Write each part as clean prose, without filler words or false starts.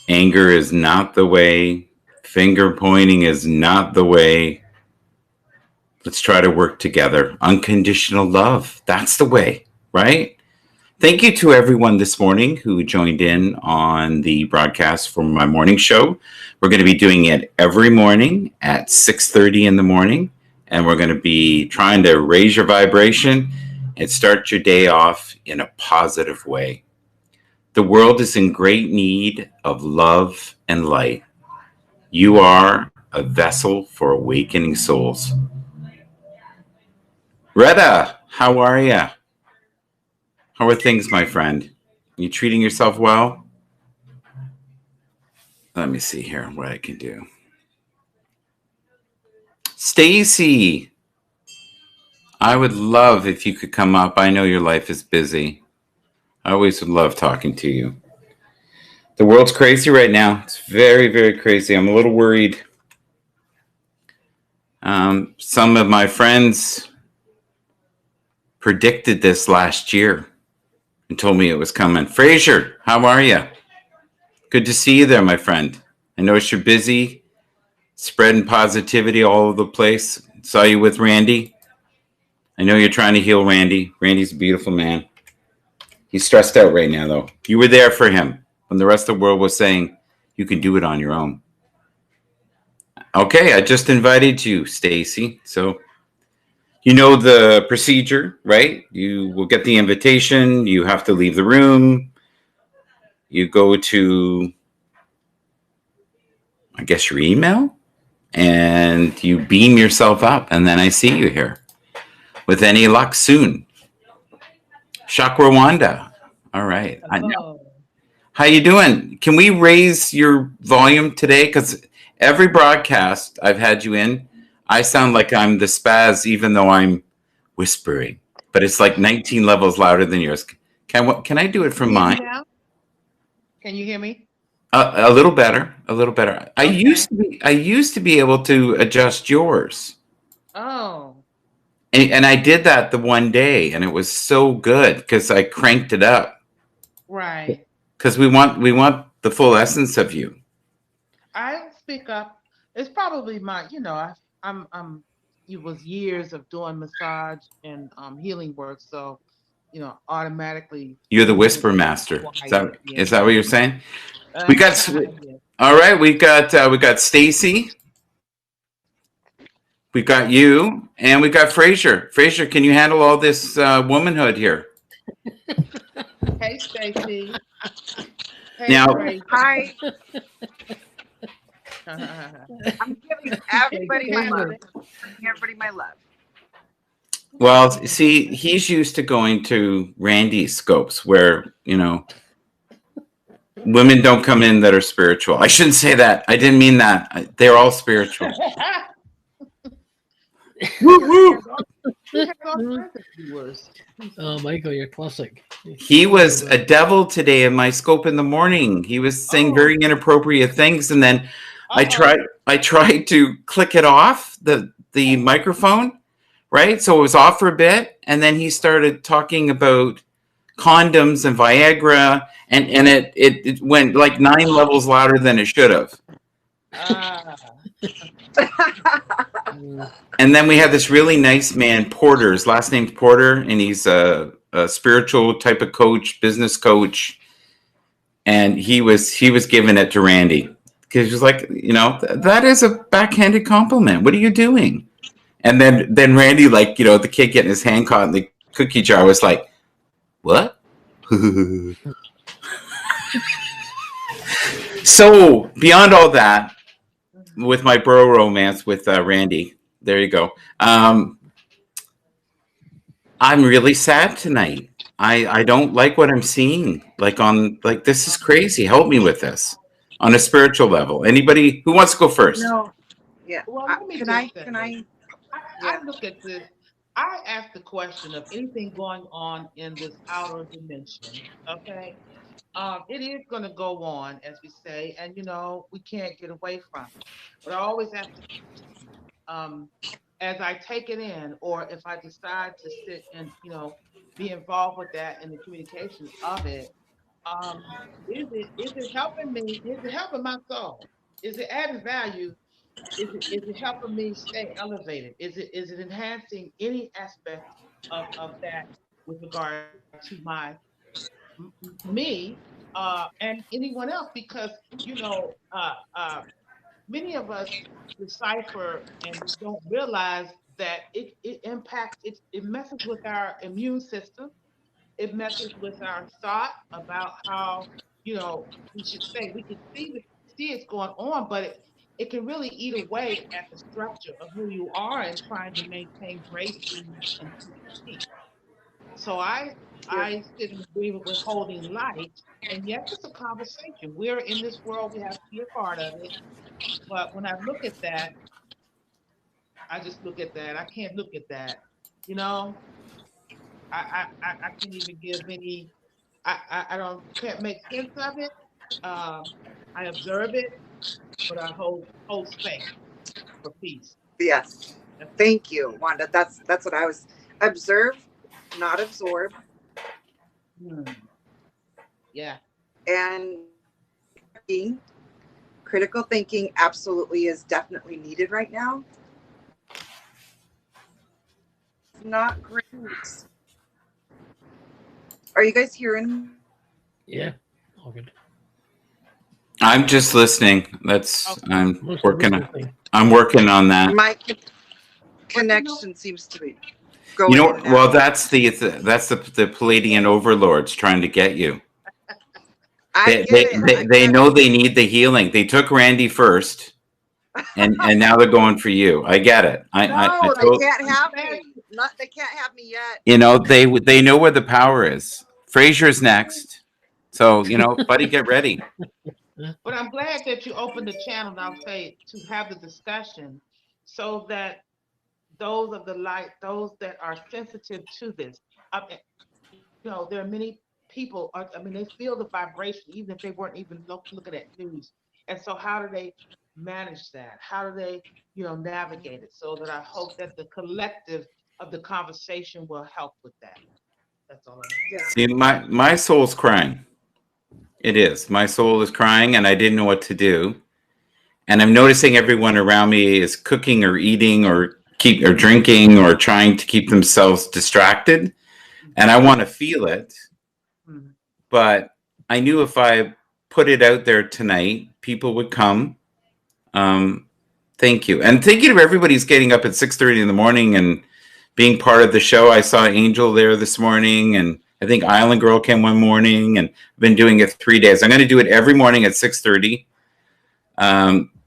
Anger is not the way. Finger pointing is not the way. Let's try to work together. Unconditional love. That's the way, right? Thank you to everyone this morning who joined in on the broadcast for my morning show. We're going to be doing it every morning at 6:30 in the morning, and we're going to be trying to raise your vibration and start your day off in a positive way. The world is in great need of love and light. You are a vessel for awakening souls. Retta, how are you? How are things, my friend? You treating yourself well? Let me see here what I can do. Stacy, I would love if you could come up. I know your life is busy. I always would love talking to you. The world's crazy right now. It's very, very crazy. I'm a little worried. Some of my friends predicted this last year and told me it was coming. Fraser, how are you? Good to see you there, my friend. I know you're busy, spreading positivity all over the place. Saw you with Randy. I know you're trying to heal Randy. Randy's a beautiful man. He's stressed out right now, though. You were there for him when the rest of the world was saying you can do it on your own. Okay, I just invited you, Stacy. So you know the procedure, right? You will get the invitation. You have to leave the room. You go to, I guess, your email, and you beam yourself up, and then I see you here. With any luck, soon. Chakrawanda. All right. I know. How you doing? Can we raise your volume today? Because every broadcast I've had you in, I sound like I'm the spaz, even though I'm whispering. But it's like 19 levels louder than yours. Can I do it from mine? Can you hear me? A little better. A little better. Okay. I used to be able to adjust yours. Oh. And I did that the one day, and it was so good because I cranked it up. Right. Because we want the full essence of you. I speak up. It's probably I'm it was years of doing massage and healing work, so automatically You're the everything whisper master. quiet. Is that what you're saying? We Yeah. got all right. We got Stacy. We got you, and we got Fraser. Fraser, can you handle all this womanhood here? Hey, Stacy. Hey, Now, Fraser. Hi, I'm giving everybody my love. Giving everybody my love. well, see, he's used to going to Randy's scopes where, women don't come in that are spiritual. I shouldn't say that. I didn't mean that. They're all spiritual. Woo, woo. Oh, Michael, you're classic. He was a devil today in my scope in the morning. He was saying very inappropriate things, and then I tried to click it off the microphone, right? So it was off for a bit, and then he started talking about condoms and Viagra, and it went like 9 levels louder than it should have. And then we had this really nice man, Porter. His last name's Porter, and he's a spiritual type of coach, business coach. And he was giving it to Randy because he was like, that is a backhanded compliment. What are you doing? And then Randy, like, the kid getting his hand caught in the cookie jar, was like, what? So beyond all that, with my bro romance with Randy, there you go. I'm really sad tonight. I don't like what I'm seeing. Like this is crazy. Help me with this on a spiritual level. Anybody who wants to go first? No, yeah. Well, let me Can just I? say Can I? I look at this. I ask the question of anything going on in this outer dimension. Okay, it is going to go on, as we say, and we can't get away from it. But I always ask the question, as I take it in, or if I decide to sit and be involved with that in the communications of it. Um, is it helping me? Is it helping my soul? Is it adding value? Is it helping me stay elevated? Is it enhancing any aspect of that with regard to me and anyone else? Because you know, many of us decipher and we don't realize that it impacts it messes with our immune system. It messes with our thought about how we should say we can see it's going on, but it can really eat away at the structure of who you are and trying to maintain grace, ease, and peace. So Yes. I sit in agreement with holding light, and yes, it's a conversation. We're in this world; we have to be a part of it. But when I look at that, I just look at that. I can't look at that. You know, I can't even give any. I don't can't make sense of it. Um, I observe it, but I hold space for peace. Yes. That's it. Thank you, Wanda. That's what I was. Observe, not absorb. Hmm. Yeah. And thinking, critical thinking absolutely is definitely needed right now. Not great. Are you guys hearing? Yeah. All good. I'm just listening. That's Okay. I'm Most working. thing. I'm working on that. My But connection seems to be You going in know, and well, out. that's the Palladian overlords trying to get you. I They get they, it. they I they get it. know they need the healing. They took Randy first, and now they're going for you. I get it. I No, they told can't I'm have glad. me. Not they can't have me yet. they know where the power is. Fraser's next, so buddy, get ready. But I'm glad that you opened the channel. And I'll say to have the discussion, so that those of the light, those that are sensitive to this, there are many people. I mean, they feel the vibration, even if they weren't even looking at news. And so, how do they manage that? How do they, navigate it? So that I hope that the collective of the conversation will help with that. That's all I have. Yeah. See, my soul's crying. It is. My soul is crying, and I didn't know what to do. And I'm noticing everyone around me is cooking or eating or drinking or trying to keep themselves distracted. And I want to feel it, Mhm. but I knew if I put it out there tonight, people would come. Um, thank you, and thank you to everybody who's getting up at 6:30 in the morning and being part of the show. I saw Angel there this morning, and I think Island Girl came one morning, and I've been doing it 3 days. I'm going to do it every morning at 6:30.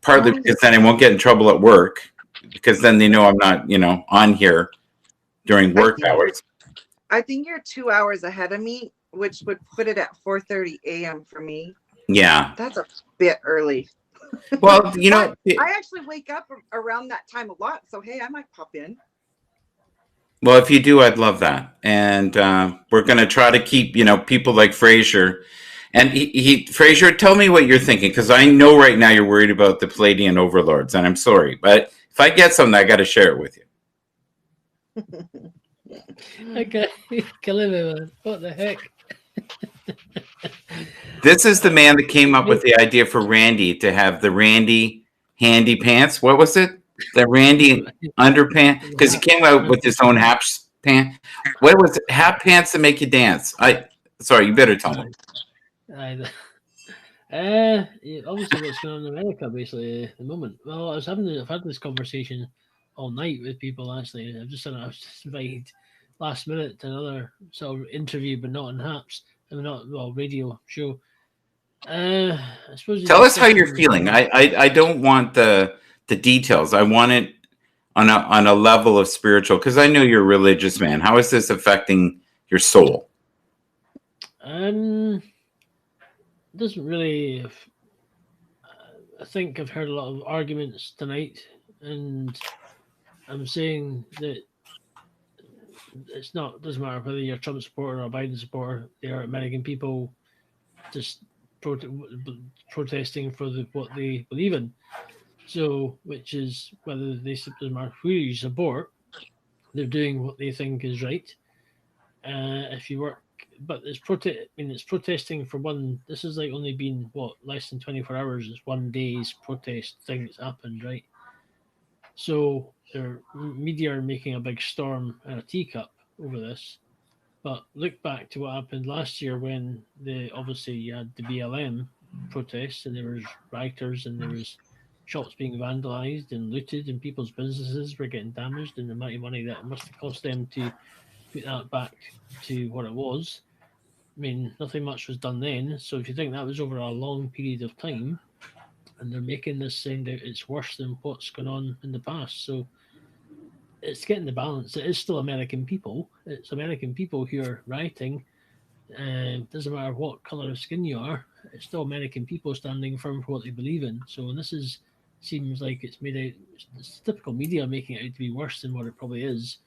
Partly because then I won't get in trouble at work, because then they know I'm not, on here during I work think you're hours. I think you're 2 hours ahead of me, which would put it at 4:30 a.m. for me. Yeah. That's a bit early. Well, But I actually wake up around that time a lot, so hey, I might pop in. well, if you do, I'd love that. And we're going to try to keep, people like Fraser. And Fraser, tell me what you're thinking, because I know right now you're worried about the Palladian overlords, and I'm sorry, but if I get something, I got to share it with you. Okay. Killing me, man. What the heck? This is the man that came up with the idea for Randy to have the Randy handy pants. What was it? The Randy underpants? Because he came out with his own hap pants. What was it? Hap pants that make you dance? Sorry, you better tell me. Obviously, what's going on in America, basically, at the moment. Well, I've had this conversation all night with people. Actually, I was just invited last minute to another sort of interview, but not on Haps, and not radio show. I suppose the Tell us how you're discussion. feeling. I don't want the details. I want it on a level of spiritual, because I know you're a religious man. How is this affecting your soul? Doesn't really. I think I've heard a lot of arguments tonight, and I'm saying that doesn't matter whether you're a Trump supporter or a Biden supporter. There are American people just protesting for what they believe in. So, which is whether doesn't matter who you support, they're doing what they think is right. If you work but it's protesting for one. This has like only been what less than 24 hours. It's one day's protest thing that's happened, right? So their media are making a big storm and a teacup over this. But look back to what happened last year when the obviously you had the BLM protests and there was rioters and there was shops being vandalized and looted and people's businesses were getting damaged and the amount of money that it must have cost them to put that back to what it was. I mean, nothing much was done then. So if you think that was over a long period of time and they're making this saying that it's worse than what's gone on in the past. So it's getting the balance. It is still American people. It's American people who are rioting. Doesn't matter what color of skin you are. It's still American people standing firm for what they believe in. So when this is seems like it's made out, it's typical media making it out to be worse than what it probably is.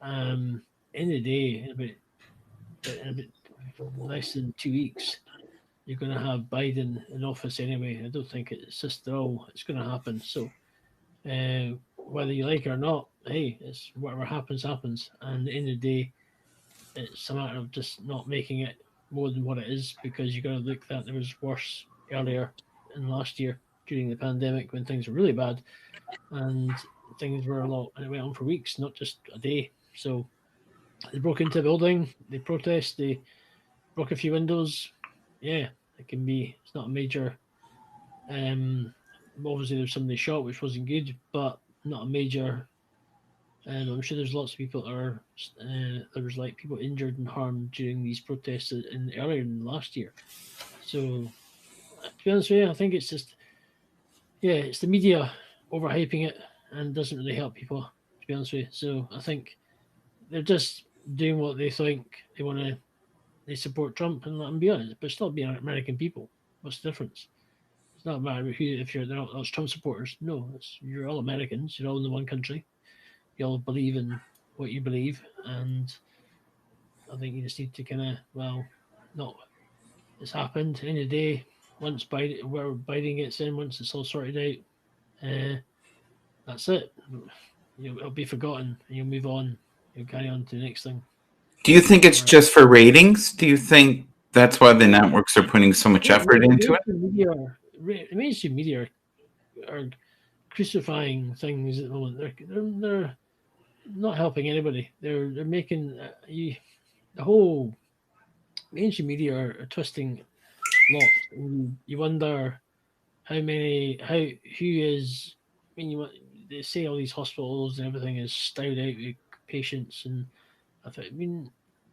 In the day, in about less than 2 weeks, you're going to have Biden in office anyway. I don't think it's just at all. It's going to happen. So whether you like it or not, hey, it's whatever happens, happens. And at the end of the day, it's a matter of just not making it more than what it is because you got to look that there was worse earlier in last year during the pandemic when things were really bad and things were a lot, and it went on for weeks, not just a day. So they broke into a building, they protest, they broke a few windows. Yeah, it can be. It's not a major. Obviously, there's somebody shot, which wasn't good, but not a major. I'm sure there's lots of people that are. There was like people injured and harmed during these protests in earlier than last year. So, to be honest with you, I think it's just, yeah, it's the media overhyping it and doesn't really help people. To be honest with you, so I think they're just doing what they think they want to. They support Trump and let them be honest, but still being American people. What's the difference? It's not a matter who if you're they're not those Trump supporters. No, you're all Americans. You're all in the one country. You all believe in what you believe, and I think you just need to kind of not. It's happened. In the day, once Biden gets in, once it's all sorted out, that's it. It'll be forgotten. And you'll move on. You'll carry on to the next thing. Do you think it's just for ratings? Do you think that's why the networks are putting so much effort into it? The mainstream media are crucifying things at the moment. They're not helping anybody. They're making the whole mainstream media are twisting lots. And you wonder how who is. I mean, they say all these hospitals and everything is stowed out with patients, and I mean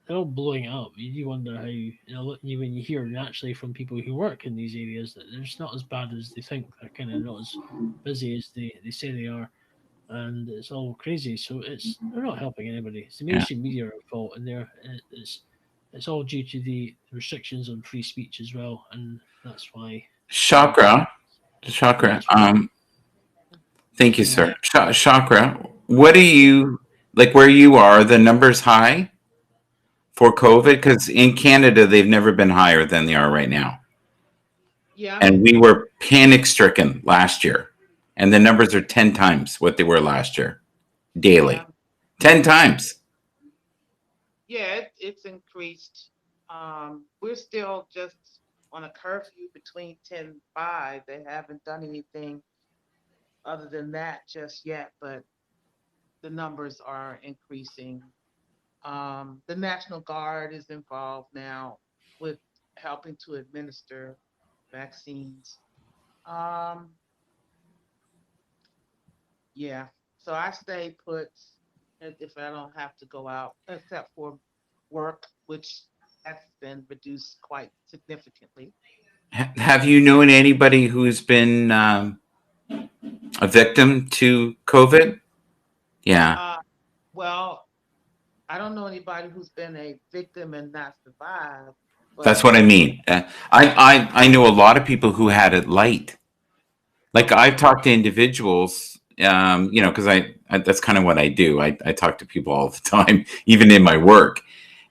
they're all blowing it up. You do wonder how when you hear naturally from people who work in these areas that it's not as bad as they think. They're kind of not as busy as they say they are, and it's all crazy. So they're not helping anybody. It's the mainstream media at fault, and it's all due to the restrictions on free speech as well, and that's why. Chakra. Thank you, sir. Chakra. What do you like? Where you are, the numbers high for COVID? Because in Canada, they've never been higher than they are right now. Yeah. And we were panic stricken last year, and the numbers are 10 times what they were last year, daily. Yeah. 10 times. Yeah, it's increased. We're still just on a curfew between 10 and 5. They haven't done anything other than that just yet, but the numbers are increasing. The National Guard is involved now with helping to administer vaccines. Yeah, so I stay put if I don't have to go out, except for work, which has been reduced quite significantly. Have you known anybody who's been a victim to COVID? Yeah. Well, I don't know anybody who's been a victim and not survived. That's what I mean. I know a lot of people who had it light. Like I've talked to individuals, because I that's kind of what I do. I talk to people all the time, even in my work.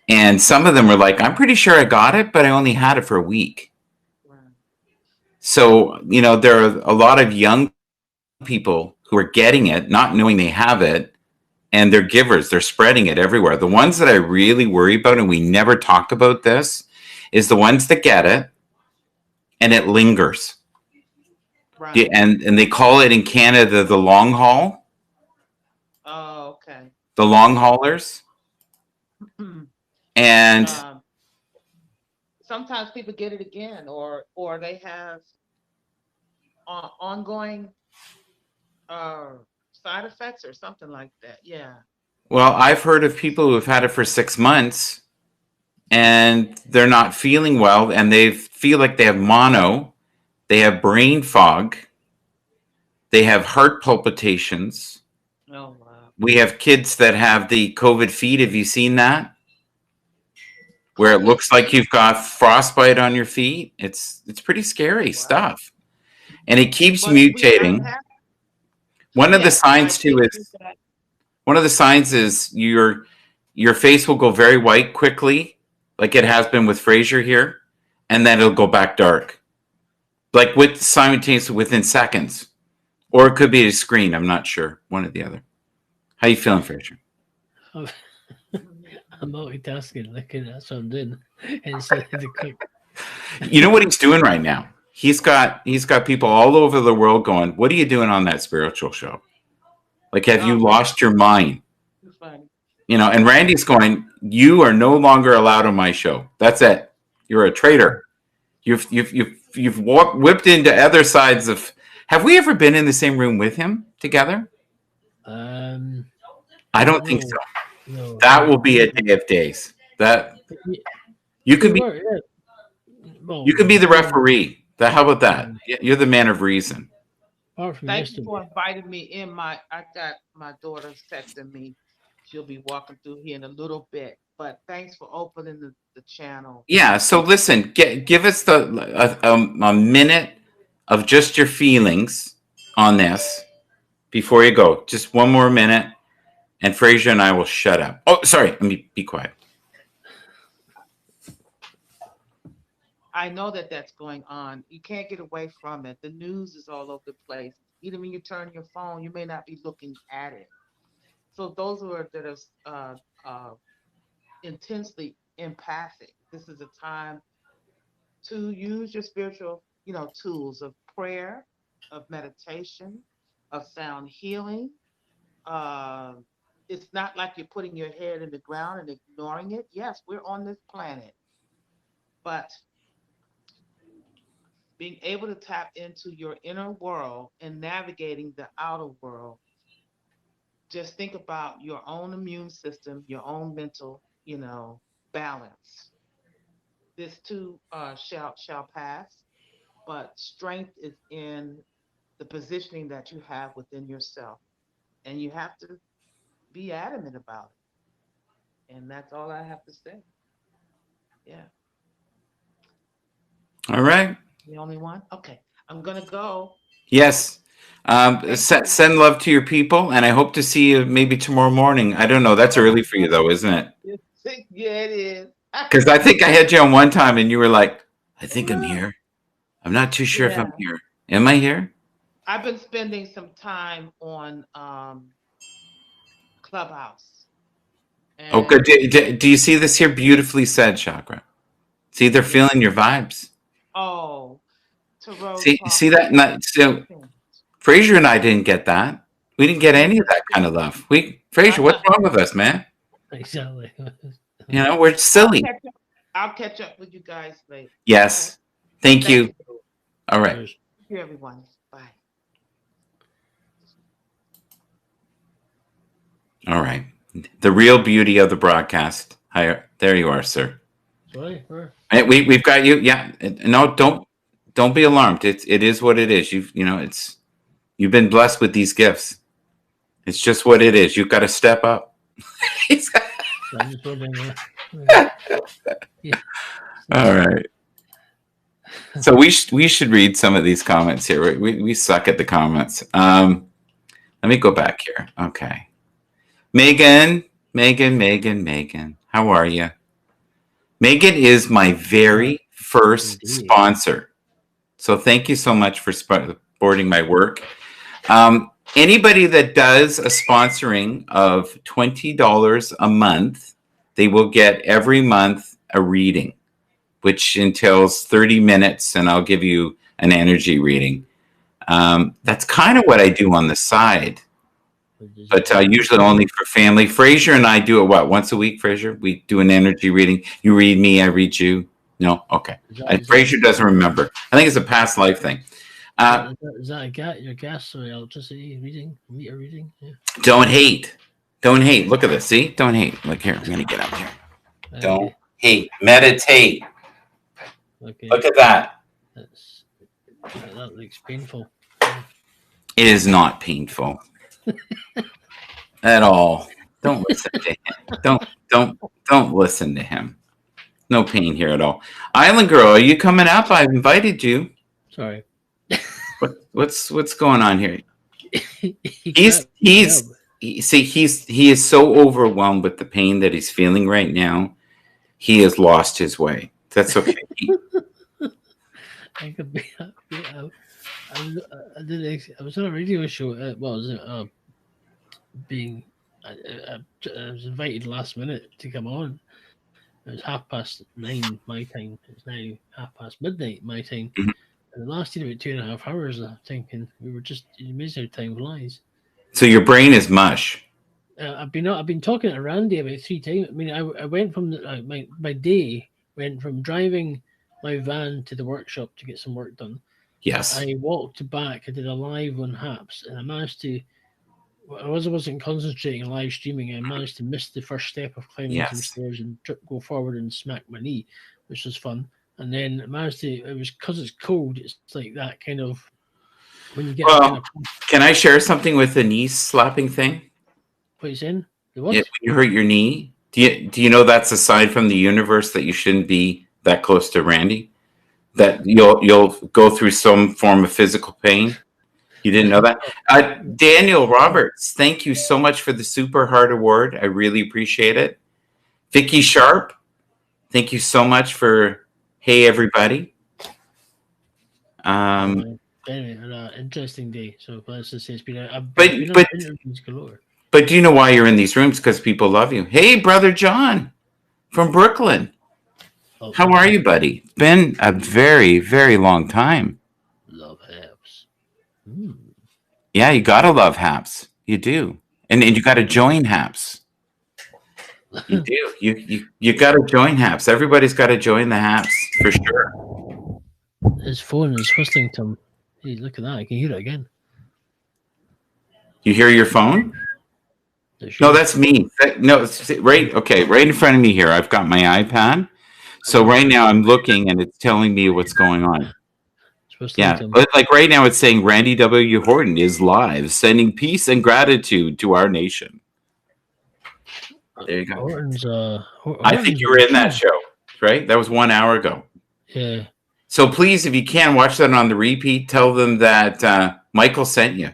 And some of them were like, I'm pretty sure I got it, but I only had it for a week. Wow. So, there are a lot of young people who are getting it, not knowing they have it, and they're givers. They're spreading it everywhere. The ones that I really worry about, and we never talk about this, is the ones that get it and it lingers. Right. And they call it in Canada the long haul. Oh, okay. The long haulers. And sometimes people get it again, or they have ongoing side effects or something like that. Yeah. Well, I've heard of people who have had it for 6 months and they're not feeling well, and they feel like they have mono, they have brain fog, they have heart palpitations. Oh, wow. We have kids that have the COVID feet. Have you seen that? Where it looks like you've got frostbite on your feet. It's pretty scary stuff. And it keeps mutating. One of the signs too is your face will go very white quickly, like it has been with Fraser here, and then it'll go back dark, like with simultaneously within seconds, or it could be a screen. I'm not sure, one or the other. How you feeling, Fraser? I'm multitasking, looking at something instead of the quick. You know what he's doing right now? He's got people all over the world going, "What are you doing on that spiritual show? Like, have you lost your mind?" You know, and Randy's going, "You are no longer allowed on my show. That's it. You're a traitor. You've whipped into other sides of." Have we ever been in the same room with him together? I don't think so. No, that will be a day of days. That you could be. You could be the referee. How about that? You're the man of reason. Thank you for inviting me in. I got my daughter's texting me. She'll be walking through here in a little bit. But thanks for opening the channel. Yeah. So listen, give us a minute of just your feelings on this before you go. Just one more minute, and Fraser and I will shut up. Oh, sorry. Let me be quiet. I know that's going on. You can't get away from it. The news is all over the place. Even when you turn your phone, you may not be looking at it. So those that are intensely empathic, this is a time to use your spiritual, tools of prayer, of meditation, of sound healing. It's not like you're putting your head in the ground and ignoring it. Yes, we're on this planet, but being able to tap into your inner world and navigating the outer world, just think about your own immune system, your own mental, balance. This too shall pass, but strength is in the positioning that you have within yourself, and you have to be adamant about it. And that's all I have to say. Yeah. All right. The only one? Okay. I'm going to go. Yes. Send love to your people, and I hope to see you maybe tomorrow morning. I don't know. That's early for you, though, isn't it? Yeah, it is. Because I think I had you on one time, and you were like, "I think I'm here. I'm not too sure if I'm here. Am I here?" I've been spending some time on Clubhouse. Oh, good. Do you see this here? Beautifully said, Chakra. See, they're feeling your vibes. Oh, see that? So, Fraser and I didn't get that. We didn't get any of that kind of love. Fraser, what's wrong with us, man? Exactly. We're silly. I'll catch up with you guys later. Yes. Okay. Thank you. All right. Thank you, everyone. Bye. All right. The real beauty of the broadcast. There you are, sir. Sorry. We've got you. Yeah. No, don't be alarmed. It is what it is. You've been blessed with these gifts. It's just what it is. You've got to step up. All right. So we should read some of these comments here. We suck at the comments. Let me go back here. Okay. Megan. How are you? Megan is my very first sponsor. So thank you so much for supporting my work. Anybody that does a sponsoring of $20 a month, they will get every month a reading, which entails 30 minutes, and I'll give you an energy reading. That's kind of what I do on the side, but usually only for family. Fraser and I do it, once a week, Fraser? We do an energy reading. You read me, I read you. No? Okay. Fraser doesn't remember. I think it's a past life thing. Is that your gas or electricity reading, meter reading? Yeah. Don't hate. Don't hate. Look at this. See? Don't hate. Look here. I'm going to get up here. Okay. Don't hate. Meditate. Okay. Look at that. That looks painful. It is not painful at all. Don't listen to him. Don't listen to him. No pain here at all. Island Girl, are you coming up? I've invited you. Sorry. What's going on here? He is so overwhelmed with the pain that he's feeling right now. He has lost his way. That's okay. I was on a radio show. I was invited last minute to come on. It was 9:30 my time. It's now midnight my time. Mm-hmm. And it lasted about 2.5 hours. I'm thinking we were just amazing how time flies. So your brain is mush. I've been talking to Randy about 3 times. I mean, I went from my day went from driving my van to the workshop to get some work done. Yes. I walked back. I did a live on Haps, and I managed to. I wasn't concentrating on live streaming. I managed to miss the first step of climbing some stairs and go forward and smack my knee, which was fun. And then I managed to. It was because it's cold. It's like that kind of when you get. Can I share something with the knee slapping thing? What are you saying? What? Yeah, when you hurt your knee. Do you know that's a sign from the universe that you shouldn't be that close to Randy? That you'll go through some form of physical pain. You didn't know that? Daniel Roberts, thank you so much for the Super Heart Award. I really appreciate it. Vicky Sharp, thank you so much for hey everybody. Anyway, an interesting day. So let's just say it's been interviews galore. But do you know why you're in these rooms? Because people love you. Hey, brother John from Brooklyn. Oh, how are you, buddy? It's been a very, very long time. Love Haps. Yeah, you gotta love Haps. You do, and you gotta join Haps. You do. You gotta join Haps. Everybody's got to join the Haps for sure. His phone is whistling to him. Hey, look at that! I can hear it again. You hear your phone? No, that's me. No, right. Okay, right in front of me here. I've got my iPad. So right now I'm looking and it's telling me what's going on. Yeah, like right now it's saying Randy W. Horton is live, sending peace and gratitude to our nation. There you go. I think you were in that show, right? That was 1 hour ago. Yeah. So please, if you can, watch that on the repeat. Tell them that Michael sent you.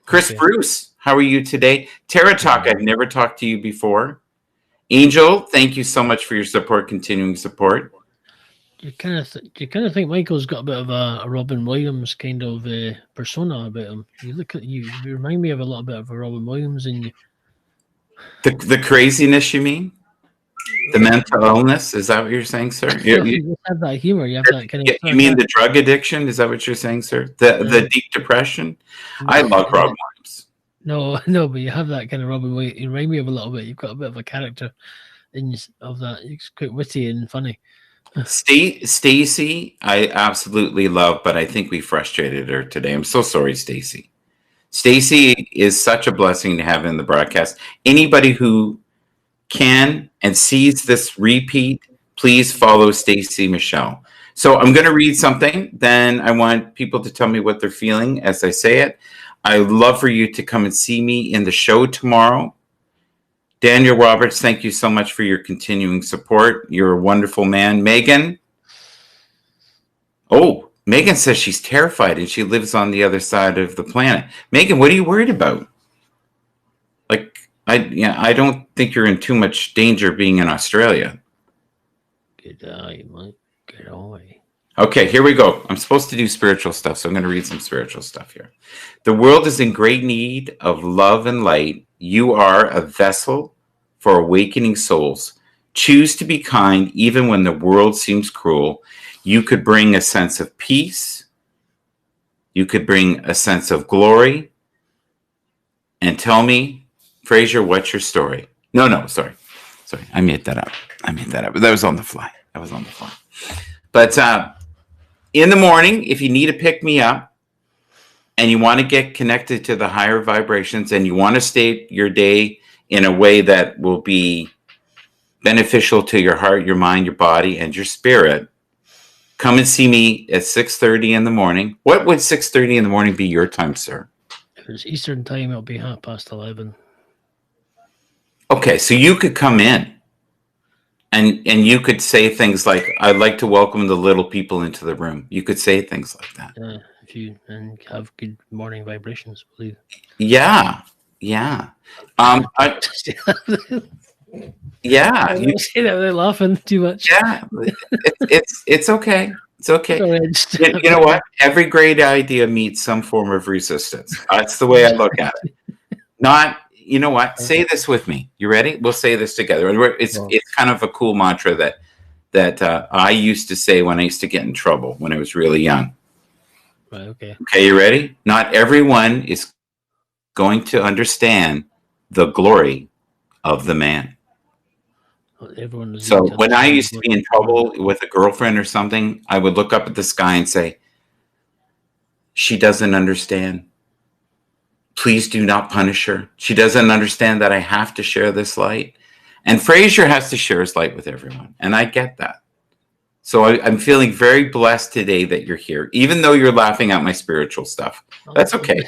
Chris Bruce, how are you today? Tara Talk, I've never talked to you before. Angel, thank you so much for your support, continuing support. You kind of think Michael's got a bit of a Robin Williams kind of persona about him. You remind me of a little bit of a Robin Williams in you. The craziness, you mean? The mental illness? Is that what you're saying, sir? You have that humor. You have that kind of. You mean the drug addiction? Is that what you're saying, sir? The deep depression? I love Robin Williams. No, but you have that kind of Robin Williams. You remind me of a little bit. You've got a bit of a character of that. It's quite witty and funny. Stacy, I absolutely love, but I think we frustrated her today. I'm so sorry, Stacy. Stacy is such a blessing to have in the broadcast. Anybody who can and sees this repeat, please follow Stacy Michelle. So I'm going to read something. Then I want people to tell me what they're feeling as I say it. I'd love for you to come and see me in the show tomorrow. Daniel Roberts, thank you so much for your continuing support. You're a wonderful man. Megan. Oh, Megan says she's terrified and she lives on the other side of the planet. Megan, what are you worried about? I don't think you're in too much danger being in Australia. Good eye, Mike. Good eye. Okay, here we go. I'm supposed to do spiritual stuff, so I'm going to read some spiritual stuff here. The world is in great need of love and light. You are a vessel for awakening souls. Choose to be kind even when the world seems cruel. You could bring a sense of peace. You could bring a sense of glory. And tell me, Fraser, what's your story? No, sorry. I made that up. That was on the fly. But in the morning, if you need to pick me up and you want to get connected to the higher vibrations and you want to state your day in a way that will be beneficial to your heart, your mind, your body, and your spirit, come and see me at 6:30 in the morning. What would 6:30 in the morning be your time, sir? If it's Eastern time, it'll be 11:30. Okay, so you could come in and you could say things like, I'd like to welcome the little people into the room. You could say things like that. If you and have good morning vibrations, believe. Yeah. Yeah. I You say that without laughing too much. Yeah. It's okay. It's okay. Sorry, You know what? Every great idea meets some form of resistance. That's the way I look at it. Not, you know what? Say this with me. You ready? We'll say this together. It's kind of a cool mantra that I used to say when I used to get in trouble when I was really young. Right, okay. Okay, you ready? Not everyone is going to understand the glory of the man. So when I used to be in trouble with a girlfriend or something, I would look up at the sky and say, she doesn't understand. Please do not punish her. She doesn't understand that I have to share this light. And Fraser has to share his light with everyone. And I get that. So I'm feeling very blessed today that you're here, even though you're laughing at my spiritual stuff. That's okay.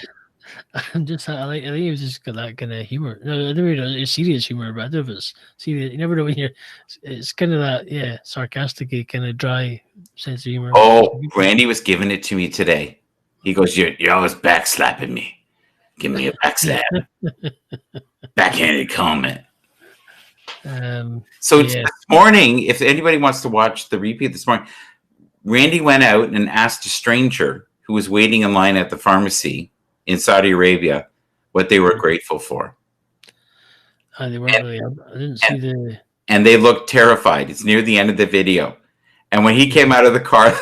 I think it was just got that kind of humor. No, I never know it's serious humor, but I don't know if it's serious. You never know when it's kind of that, sarcastic, kind of dry sense of humor. Oh, Randy was giving it to me today. He goes, you're always backslapping me. Give me a backslap. Backhanded comment. This morning, if anybody wants to watch the repeat this morning, Randy went out and asked a stranger who was waiting in line at the pharmacy in Saudi Arabia what they were grateful for. They weren't really. I didn't see the. And they looked terrified. It's near the end of the video. And when he came out of the car,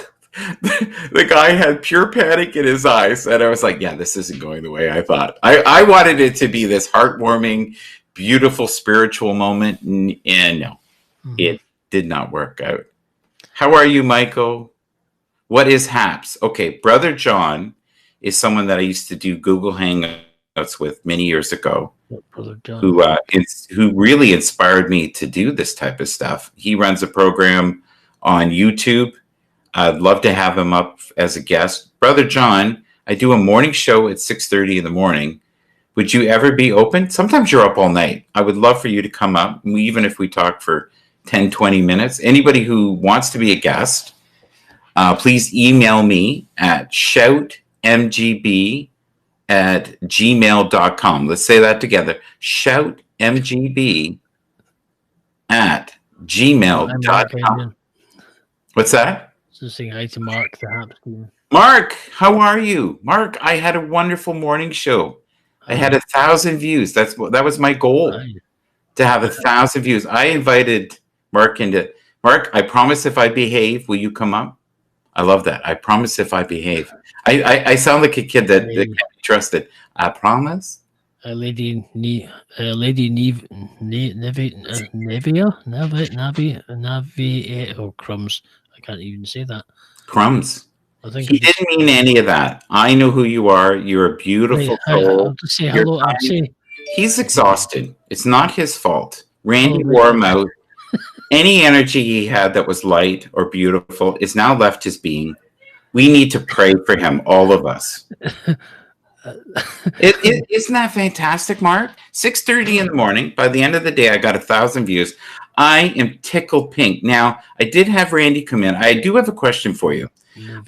the guy had pure panic in his eyes. And I was like, yeah, this isn't going the way I thought. I wanted it to be this heartwarming, beautiful spiritual moment. And no, it did not work out. How are you, Michael? What is HAPS? Okay, Brother John is someone that I used to do Google Hangouts with many years ago, who really inspired me to do this type of stuff. He runs a program on YouTube. I'd love to have him up as a guest. Brother John, I do a morning show at 6:30 in the morning. Would you ever be open? Sometimes you're up all night. I would love for you to come up, even if we talk for 10, 20 minutes. Anybody who wants to be a guest, please email me at shoutmgb@gmail.com. Let's say that together. shoutmgb@gmail.com. What's that? Just saying hi to Mark, the HAPS team. Mark, how are you? Mark, I had a wonderful morning show. I had 1,000 views. That was my goal, to have 1,000 views. I invited Mark into. Mark, I promise if I behave, will you come up? I love that. I promise if I behave. I sound like a kid that can't be trusted. I promise. Lady Nevia, crumbs. I can't even say that. Crumbs. I think he didn't mean any of that. I know who you are. You're a beautiful soul. I'll just say hello. He's exhausted. It's not his fault. Randy wore him out. Any energy he had that was light or beautiful is now left his being. We need to pray for him, all of us. Isn't that fantastic, Mark? 6:30 in the morning. By the end of the day, I got 1,000 views. I am tickled pink. Now, I did have Randy come in. I do have a question for you.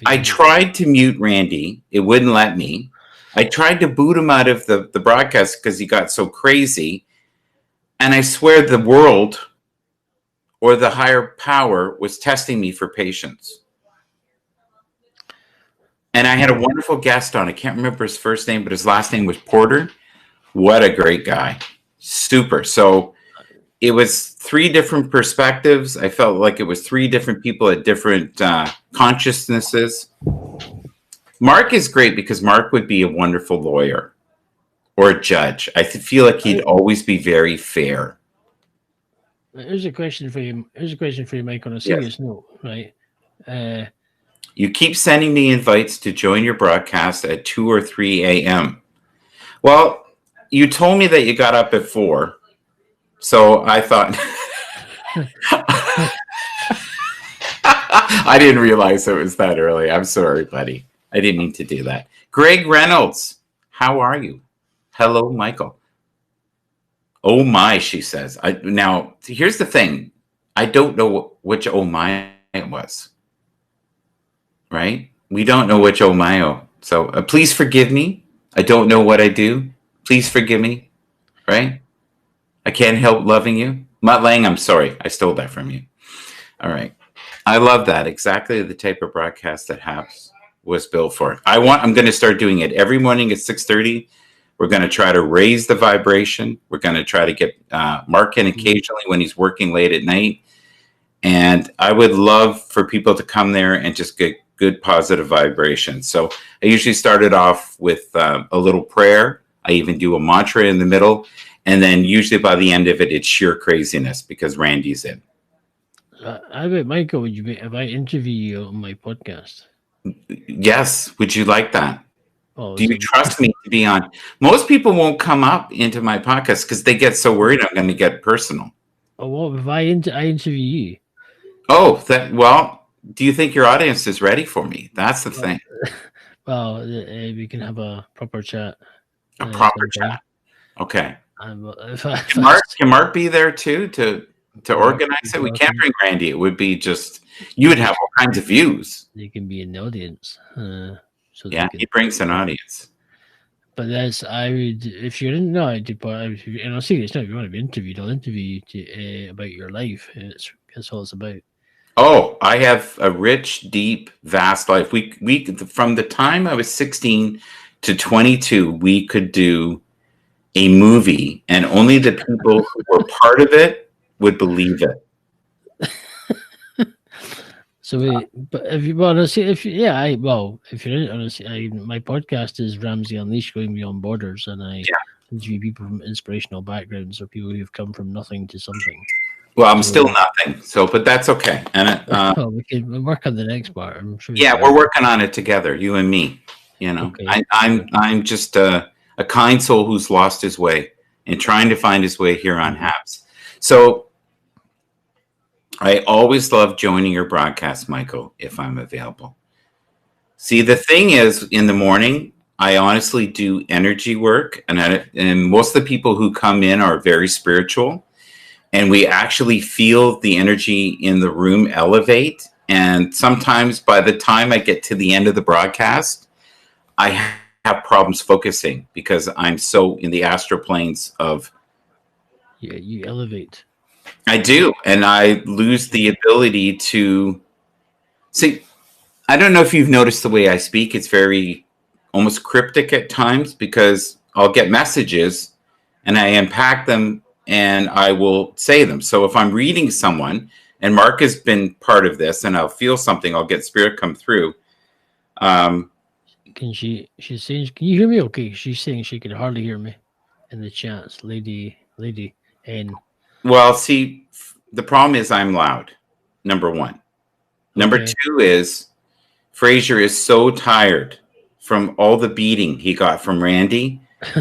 I tried to mute Randy. It wouldn't let me. I tried to boot him out of the broadcast because he got so crazy. And I swear the world or the higher power was testing me for patience. And I had a wonderful guest on. I can't remember his first name, but his last name was Porter. What a great guy. Super. So it was 3 different perspectives. I felt like it was 3 different people at different consciousnesses. Mark is great because Mark would be a wonderful lawyer or a judge. I feel like he'd always be very fair. Here's a question for you. Here's a question for you, Mike, on a serious note, right? You keep sending me invites to join your broadcast at 2 or 3 a.m. Well, you told me that you got up at 4. So I thought... I didn't realize it was that early. I'm sorry, buddy. I didn't mean to do that. Greg Reynolds, how are you? Hello, Michael. Oh my, she says. Now, here's the thing. I don't know which oh my it was. Right? We don't know which oh my. So please forgive me. I don't know what I do. Please forgive me. Right? I can't help loving you. Mutt Lang, I'm sorry. I stole that from you. All right. I love that. Exactly the type of broadcast that Haps was built for. I'm going to start doing it every morning at 6:30. We're going to try to raise the vibration. We're going to try to get Mark in occasionally when he's working late at night. And I would love for people to come there and just get good positive vibrations. So I usually started off with a little prayer. I even do a mantra in the middle. And then usually by the end of it, it's sheer craziness because Randy's in. I bet, Michael, would you be if I interview you on my podcast? Yes. Would you like that? Oh, do you trust me to be on? Most people won't come up into my podcast because they get so worried I'm going to get personal. Oh, what if I interview you? Oh, well, do you think your audience is ready for me? That's the thing. Well, we can have a proper chat. A proper chat. Okay. Can Mark be there too to organize it? We can't bring Randy. It would be just, you would have all kinds of views. They can be in the audience. So yeah, he brings an audience. But I would, if you didn't know, and I'll see this now. If you want to be interviewed, I'll interview you about your life. That's all it's about. Oh, I have a rich, deep, vast life. We from the time I was 16 to 22, we could do a movie, and only the people who were part of it would believe it. So, but if you want to see, if you're honestly, my podcast is Ramsey Unleashed, Going Beyond Borders, and I interview people from inspirational backgrounds, or people who've come from nothing to something. Well, I'm still nothing, but that's okay. And we can work on the next part. I'm sure. Yeah, we're working on it together, you and me. You know, okay. I'm just a kind soul who's lost his way and trying to find his way here on Haps. So. I always love joining your broadcast, Michael, if I'm available. See, the thing is, in the morning, I honestly do energy work, and most of the people who come in are very spiritual, and we actually feel the energy in the room elevate. And sometimes by the time I get to the end of the broadcast, I have problems focusing because I'm so in the astral planes of... Yeah, you elevate. I do, and I lose the ability to see. I don't know if you've noticed the way I speak. It's very almost cryptic at times because I'll get messages and I unpack them and I will say them. So if I'm reading someone, and Mark has been part of this, and I'll feel something, I'll get spirit come through. She's saying, can you hear me okay? She's saying she could hardly hear me in the chats, lady N. Well, see, the problem is I'm loud, number one. Number two is Fraser is so tired from all the beating he got from Randy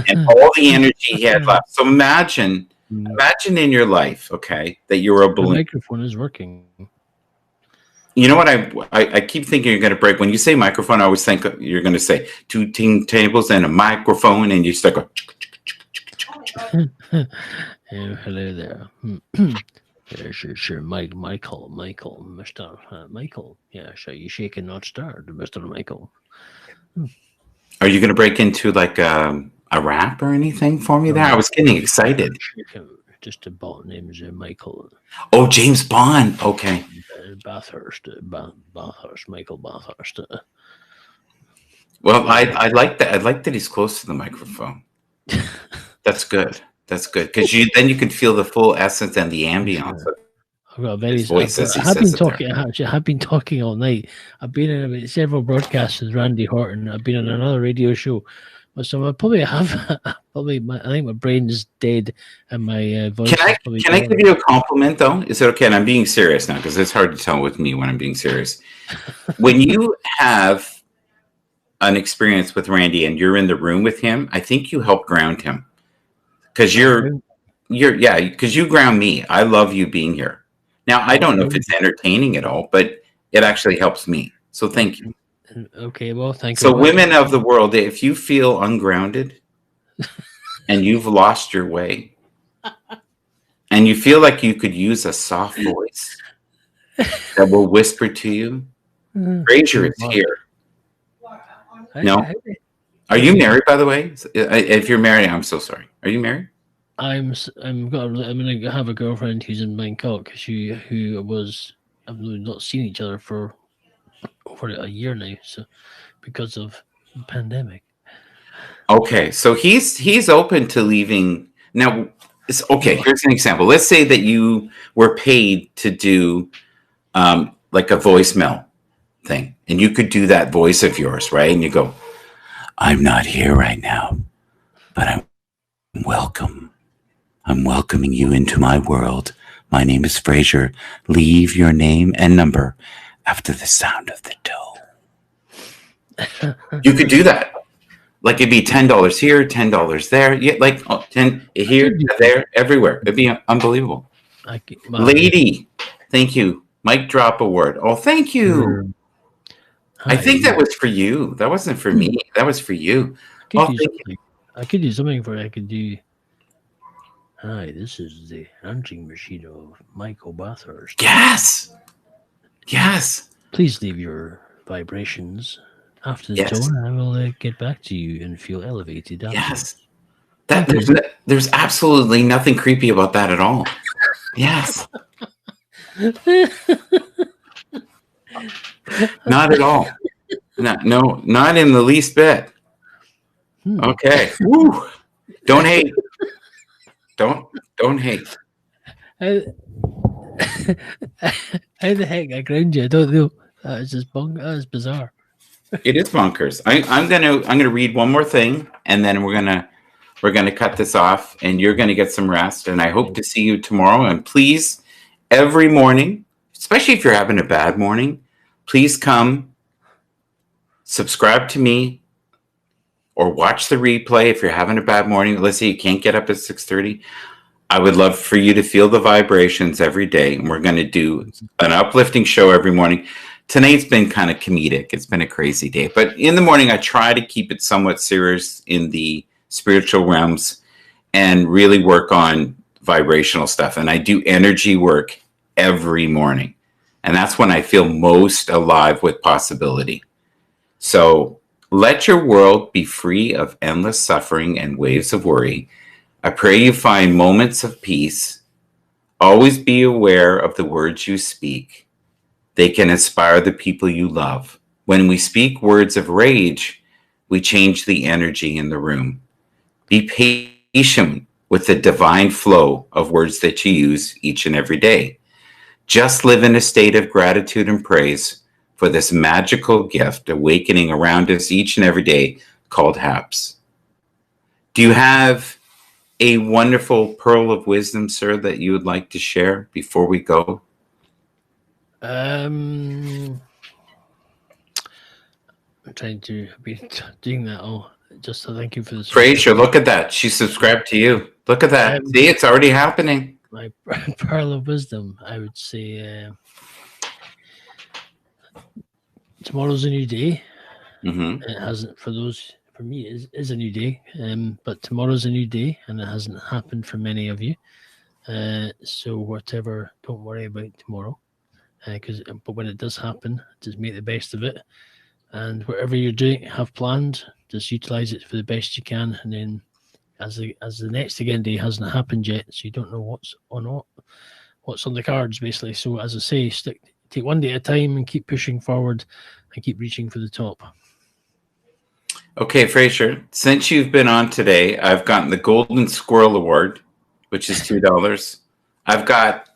and all the energy he had left. So imagine in your life, okay, that you're a balloon. The microphone is working. You know what? I keep thinking you're going to break. When you say microphone, I always think you're going to say 2 tables and a microphone, and you start going... Hello there. Sure, Michael, Mr. Michael. Yeah, sure. You shaking, not stirred, Mr. Michael. Are you going to break into like a rap or anything for me there? I was getting excited. Just a bot name is Michael. Oh, James Bond. Okay. Bathurst, Michael Bathurst. Well, I like that. I like that he's close to the microphone. That's good. That's good because then you can feel the full essence and the ambience of I've got a very his voice as he I have been says it there. talking. Actually, I have been talking all night. I've been in about several broadcasts with Randy Horton. I've been on another radio show, so I probably have. I think my brain is dead and my voice is probably. Can I give you a compliment though? Is it okay? And I'm being serious now because it's hard to tell with me when I'm being serious. When you have an experience with Randy and you're in the room with him, I think you help ground him because because you ground me. I love you being here. Now, I don't know if it's entertaining at all, but it actually helps me. So thank you. Okay, well, thank you. So women of the world, if you feel ungrounded and you've lost your way and you feel like you could use a soft voice that will whisper to you, Fraser is here. No? Are you married, by the way? If you're married, I'm so sorry. Are you married? I'm gonna have a girlfriend who's in Bangkok. Who I've not seen each other for over a year now, so because of the pandemic. Okay, so he's open to leaving now. Okay, here's an example. Let's say that you were paid to do like a voicemail thing, and you could do that voice of yours, right? And you go, "I'm not here right now, but I'm welcome. I'm welcoming you into my world. My name is Fraser. Leave your name and number after the sound of the tone." You could do that. Like it'd be $10 here, $10 there. Yeah, like 10 here, there, everywhere. It'd be unbelievable. Lady, thank you. Mic drop award. Oh, thank you. I think that was for you. That wasn't for me. That was for you. I could do something for you. I could do. Hi, this is the answering machine of Michael Bathurst. Yes. Yes. Please leave your vibrations after the tone. I will get back to you and feel elevated. Yes. There's absolutely nothing creepy about that at all. Yes. Not at all. No, not in the least bit. Okay. Woo. Don't hate. Don't hate. How the heck I ground you? I don't know. It's just that is bizarre. It is bonkers. I'm gonna read one more thing, and then we're gonna cut this off, and you're gonna get some rest. And I hope to see you tomorrow. And please, every morning, especially if you're having a bad morning, please come subscribe to me or watch the replay if you're having a bad morning. Let's say you can't get up at 6:30. I would love for you to feel the vibrations every day. And we're going to do an uplifting show every morning. Tonight's been kind of comedic. It's been a crazy day. But in the morning, I try to keep it somewhat serious in the spiritual realms and really work on vibrational stuff. And I do energy work every morning. And that's when I feel most alive with possibility. So let your world be free of endless suffering and waves of worry. I pray you find moments of peace. Always be aware of the words you speak. They can inspire the people you love. When we speak words of rage, we change the energy in the room. Be patient with the divine flow of words that you use each and every day. Just live in a state of gratitude and praise for this magical gift awakening around us each and every day called HAPS. Do you have a wonderful pearl of wisdom, sir, that you would like to share before we go? I'm trying to be doing that all just to thank you for this. Fraser, look at that. She subscribed to you. Look at that. See, it's already happening. My pearl of wisdom, I would say, tomorrow's a new day. It hasn't for me is a new day, but tomorrow's a new day, and it hasn't happened for many of you. So whatever, don't worry about tomorrow, but when it does happen, just make the best of it, and whatever you're doing, have planned, just utilize it for the best you can, and then as the next again day hasn't happened yet, so you don't know what's on the cards basically. So as I say, take one day at a time and keep pushing forward and keep reaching for the top. Okay, Fraser, since you've been on today, I've gotten the Golden Squirrel Award, which is $2. I've got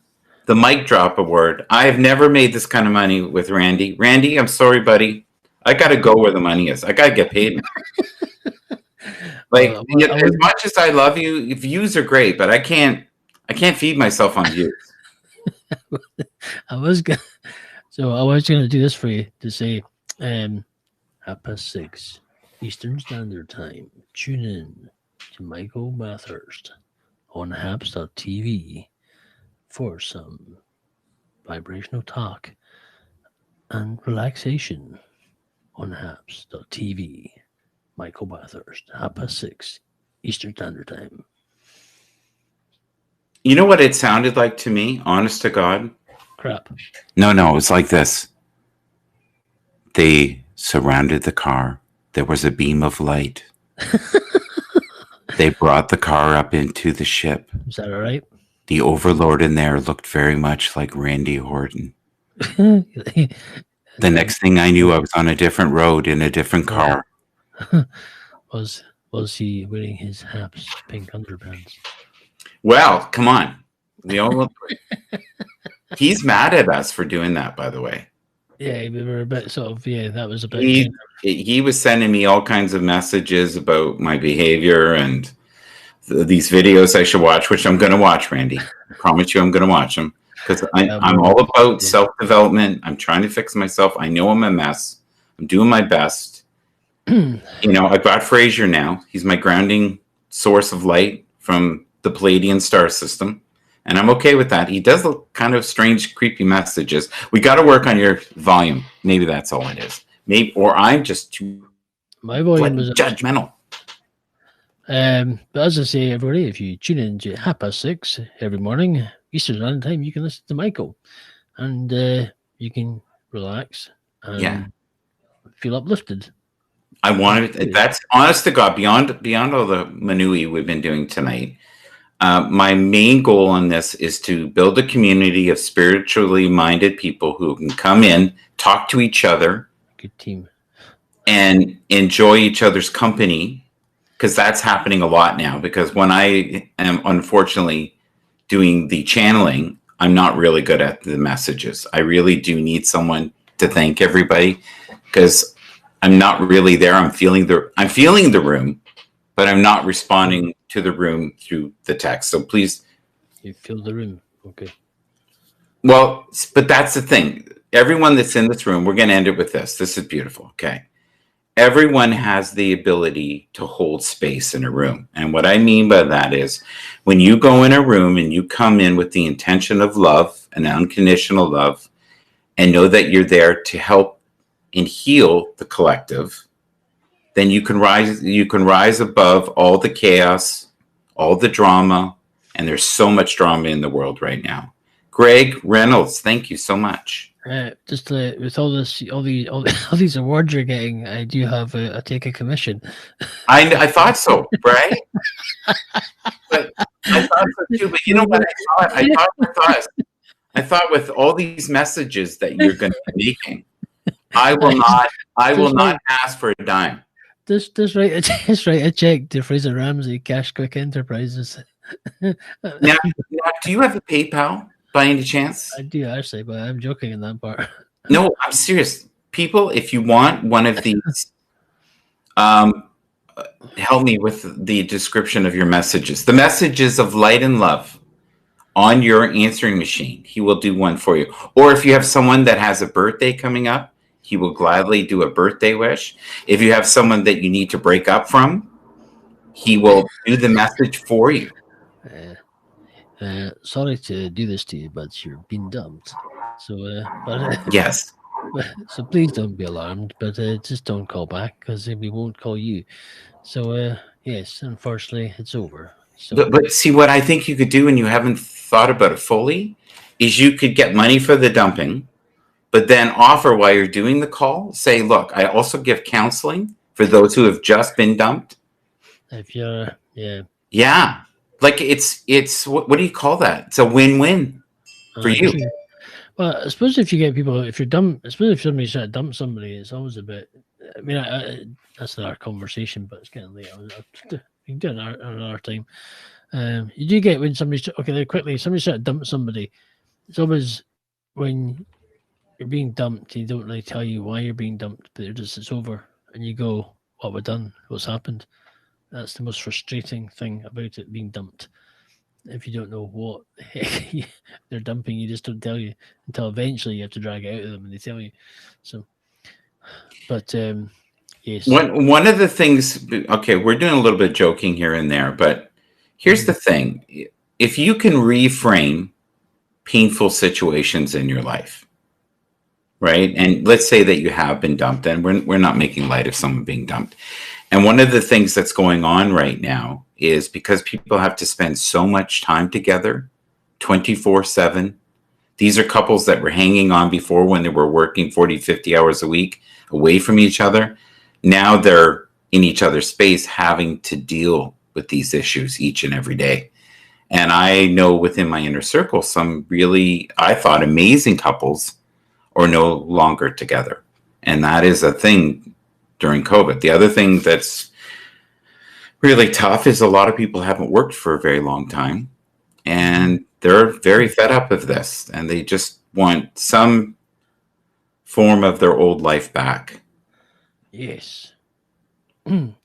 the Mic Drop Award. I've never made this kind of money with Randy. Randy, I'm sorry, buddy. I got to go where the money is. I got to get paid now. Like, as much as I love you, views are great, but I can't feed myself on views. I was gonna do this for you to say, 6:30 Eastern Standard Time. Tune in to Michael Bathurst on Haps.tv for some vibrational talk and relaxation on Haps.tv. Michael Bathurst, 6:30 Eastern Standard Time. You know what it sounded like to me, honest to God? Crap. No, it's like this. They surrounded the car. There was a beam of light. They brought the car up into the ship. Is that all right? The overlord in there looked very much like Randy Horton. The next thing I knew, I was on a different road in a different car. Was he wearing his Haps pink underpants? Well, come on. We all look great. He's mad at us for doing that, by the way. Yeah, we were a bit sort of, that was a bit. He was sending me all kinds of messages about my behavior and these videos I should watch, which I'm going to watch, Randy. I promise you I'm going to watch them because I'm all about self-development. I'm trying to fix myself. I know I'm a mess. I'm doing my best. I've got Fraser now. He's my grounding source of light from the Palladian star system. And I'm okay with that. He does look kind of strange, creepy messages. We got to work on your volume. Maybe that's all it is. Maybe, or I'm just too my volume was judgmental. But as I say, everybody, if you tune in to 6:30 every morning, Eastern Standard Time, you can listen to Michael, and you can relax and feel uplifted. I wanted that's honest to God, beyond all the manui we've been doing tonight. My main goal on this is to build a community of spiritually minded people who can come in, talk to each other, good team, and enjoy each other's company. Because that's happening a lot now. Because when I am unfortunately doing the channeling, I'm not really good at the messages. I really do need someone to thank everybody because I'm not really there. I'm feeling the room, but I'm not responding to the room through the text. So please. You feel the room. Okay. Well, but that's the thing. Everyone that's in this room, we're going to end it with this. This is beautiful. Okay. Everyone has the ability to hold space in a room. And what I mean by that is when you go in a room and you come in with the intention of love and unconditional love and know that you're there to help and heal the collective, then you can rise above all the chaos, all the drama, and there's so much drama in the world right now. Greg Reynolds, thank you so much. Just with all these awards you're getting, I do have I take a commission. I thought so, right? But I thought so too. But you know what I thought with all these messages that you're going to be making, I will not ask for a dime. Just write a check to Fraser Ramsey Cash Quick Enterprises. Now, do you have a PayPal by any chance? I do actually, but I'm joking in that part. No, I'm serious. People, if you want one of these, help me with the description of your messages. The messages of light and love on your answering machine. He will do one for you. Or if you have someone that has a birthday coming up, he will gladly do a birthday wish. If you have someone that you need to break up from, he will do the message for you. Sorry to do this to you, but you're being dumped. So, yes. So please don't be alarmed, but just don't call back because we won't call you. So, yes, unfortunately, it's over. So, but see, what I think you could do, and you haven't thought about it fully, is you could get money for the dumping, but then offer while you're doing the call, say, look, I also give counseling for those who have just been dumped. If you're, yeah. Like it's what do you call that? It's a win-win for you. Well, I suppose if you get people, if you're dumb, I suppose if somebody's trying to dump somebody, it's always a bit, I mean, that's another conversation, but it's getting late. We can do it another time. You do get when somebody's okay. Quickly, somebody's trying to dump somebody. It's always when you're being dumped. They don't really tell you why you're being dumped, but it's over, and you go, "What we've done? What's happened?" That's the most frustrating thing about it being dumped. If you don't know what the heck they're dumping, you just don't tell you until eventually you have to drag it out of them and they tell you. So, but yes, One of the things, okay, we're doing a little bit of joking here and there, but here's the thing. If you can reframe painful situations in your life, right? And let's say that you have been dumped, and we're not making light of someone being dumped. And one of the things that's going on right now is because people have to spend so much time together 24/7. These are couples that were hanging on before when they were working 40, 50 hours a week away from each other. Now they're in each other's space having to deal with these issues each and every day. And I know within my inner circle, some really, I thought, amazing couples are no longer together. And that is a thing during COVID. The other thing that's really tough is a lot of people haven't worked for a very long time. And they're very fed up of this. And they just want some form of their old life back. yes.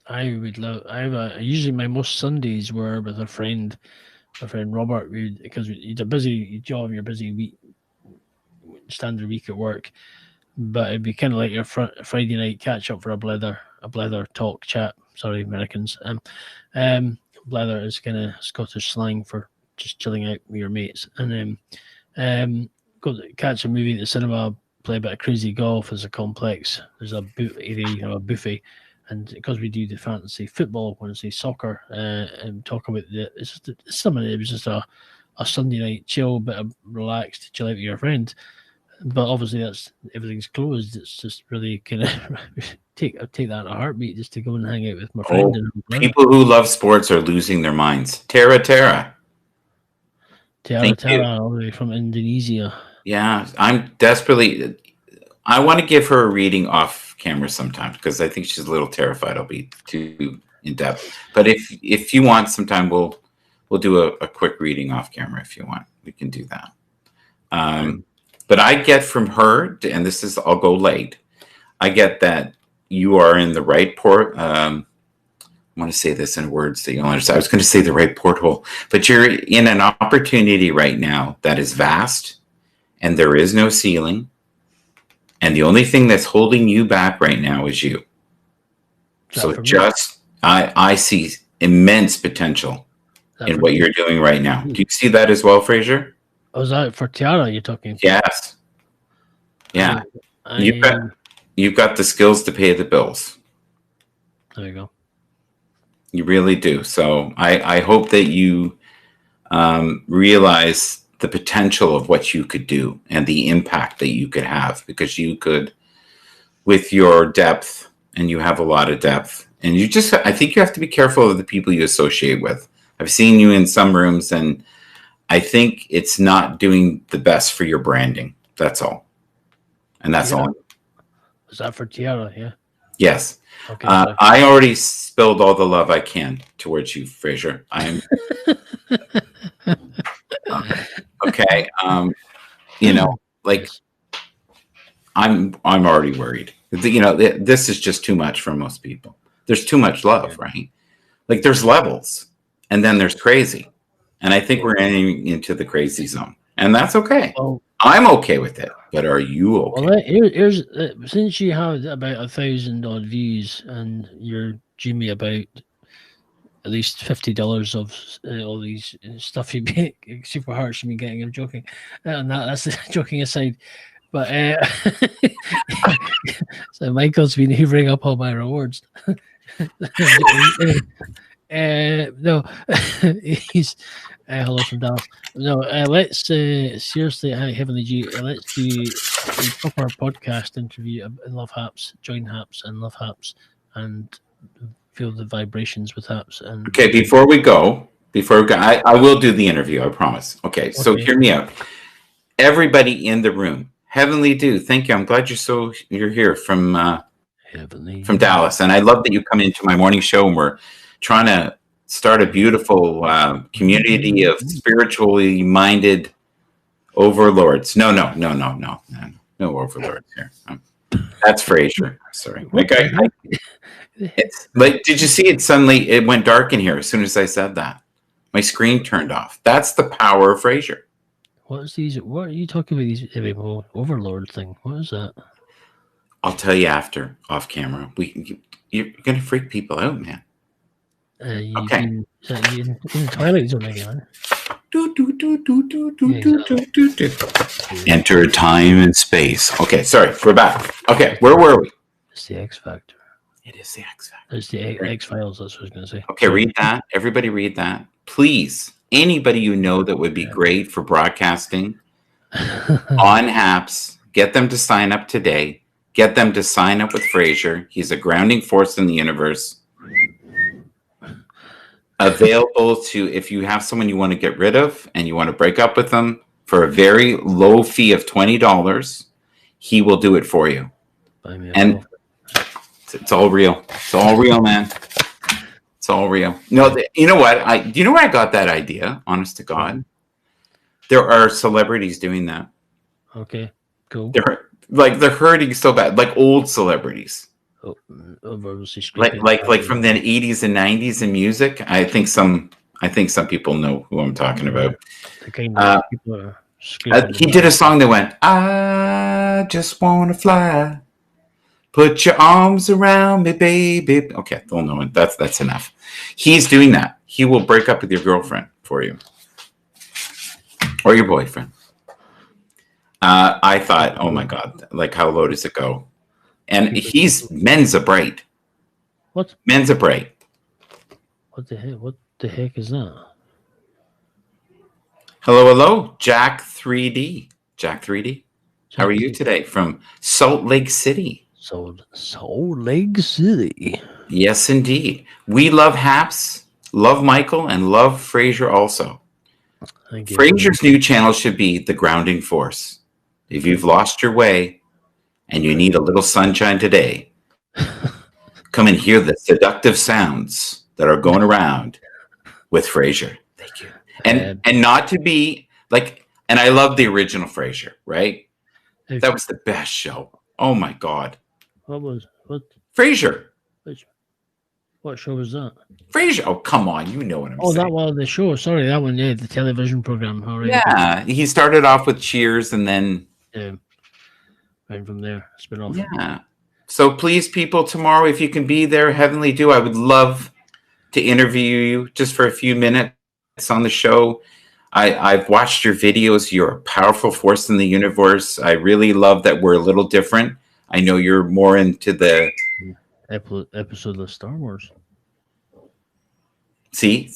I would love. Usually my most Sundays were with a friend, my friend Robert. Because he's a busy job, you're busy week, standard week at work, but it'd be kind of like your Friday night catch up for a blether talk chat. Sorry, Americans. Blether is kind of Scottish slang for just chilling out with your mates, and go to catch a movie at the cinema, play a bit of crazy golf. There's a complex. There's a area, a buffet. And because we do the fantasy football, when I say soccer, and talk about it's something. It was just a Sunday night chill, bit of relaxed, chill out with your friend. But obviously, that's everything's closed. It's just really kind of take that in a heartbeat just to go and hang out with my friend. People who love sports are losing their minds. Tara, all the way from Indonesia. Yeah, I'm desperately. I want to give her a reading off camera sometimes because I think she's a little terrified I'll be too in depth. But if you want, sometime we'll do a quick reading off camera if you want. We can do that. But I get from her, and this is, I'll go late. I get that you are in the right port. I want to say this in words that you'll understand. I was going to say the right porthole, but you're in an opportunity right now that is vast, and there is no ceiling. And the only thing that's holding you back right now is you. So I see immense potential in what you're doing right now. Do you see that as well, Fraser? Oh, is that for Tiara you're talking? Yes. Yeah. You've got the skills to pay the bills. There you go. You really do. So I hope that you realize the potential of what you could do and the impact that you could have, because you could, with your depth, and you have a lot of depth, and I think you have to be careful of the people you associate with. I've seen you in some rooms, and I think it's not doing the best for your branding. That's all. And that's all. Is that for Tiara? Yeah. Yes. Okay. I already spilled all the love I can towards you, Fraser. I'm okay. I'm already worried. This is just too much for most people. There's too much love, right? Like there's levels, and then there's crazy, and I think we're entering into the crazy zone, and that's okay. Well, I'm okay with it, but are you okay? Well, here's since you have about 1,000 odd views, and you're due me about at least $50 of all these stuff you make, super hearts from me getting. I'm joking, and that's joking aside. But so Michael's been hoovering up all my rewards. No, he's hello from Dallas. No, let's seriously, Heavenly G, let's do a proper podcast interview in Love Haps, join Haps and Love Haps, and feel the vibrations with Haps. And okay, before we go, I will do the interview, I promise. Okay, so hear me out. Everybody in the room, Heavenly Do, thank you. I'm glad you're here from Heavenly. from Dallas. And I love that you come into my morning show and we're trying to start a beautiful community of spiritually minded overlords. No overlords here. That's Fraser. Sorry. Like it's like, did you see it? Suddenly it went dark in here as soon as I said that. My screen turned off. That's the power of Fraser. What are you talking about? These overlord thing? What is that? I'll tell you after, off camera. You're gonna freak people out, man. Okay. In the Twilight Zone again. Enter time and space. Okay, sorry, we're back. Okay, where were we? It's the X Factor. It is the X Factor. It's the X Files. That's what I was going to say. Okay, read that. Everybody read that. Please, anybody you know that would be great for broadcasting on HAPS, get them to sign up today. Get them to sign up with Fraser. He's a grounding force in the universe. Available to, if you have someone you want to get rid of and you want to break up with them for a very low fee of $20, he will do it for you. And it's all real. It's all real, man. It's all real. No, you know what? Do you know where I got that idea? Honest to God, there are celebrities doing that. Okay, cool. They're hurting so bad, like old celebrities. Like from the 80s and 90s in music. I think some people know who I'm talking about. He did a song that went, "I just wanna fly. Put your arms around me, baby." Okay, they'll know it. That's enough. He's doing that. He will break up with your girlfriend for you. Or your boyfriend. I thought, oh my God, like how low does it go? And he's Men's a Bright. What? Men's a Bright. What the heck? What the heck is that? Hello, Jack 3D. Jack 3D. How are you today? From Salt Lake City. Salt Lake City. Yes, indeed. We love Haps, love Michael, and love Fraser also. Fraser's new channel should be The Grounding Force. If you've lost your way and you need a little sunshine today, come and hear the seductive sounds that are going around with Fraser. Thank you. And not to be like, and I love the original Fraser, right? That was the best show. Oh my God. What? Fraser. What show was that? Frasier. Oh, come on. You know what I'm saying. Oh, that was the show. Sorry, that one. Yeah, the television program. All right. Yeah. He started off with Cheers and then. Yeah. Right from there. Spin off. Yeah. So please, people, tomorrow, if you can be there, Heavenly Dew, I would love to interview you just for a few minutes on the show. I've watched your videos. You're a powerful force in the universe. I really love that we're a little different. I know you're more into the episode of Star Wars. See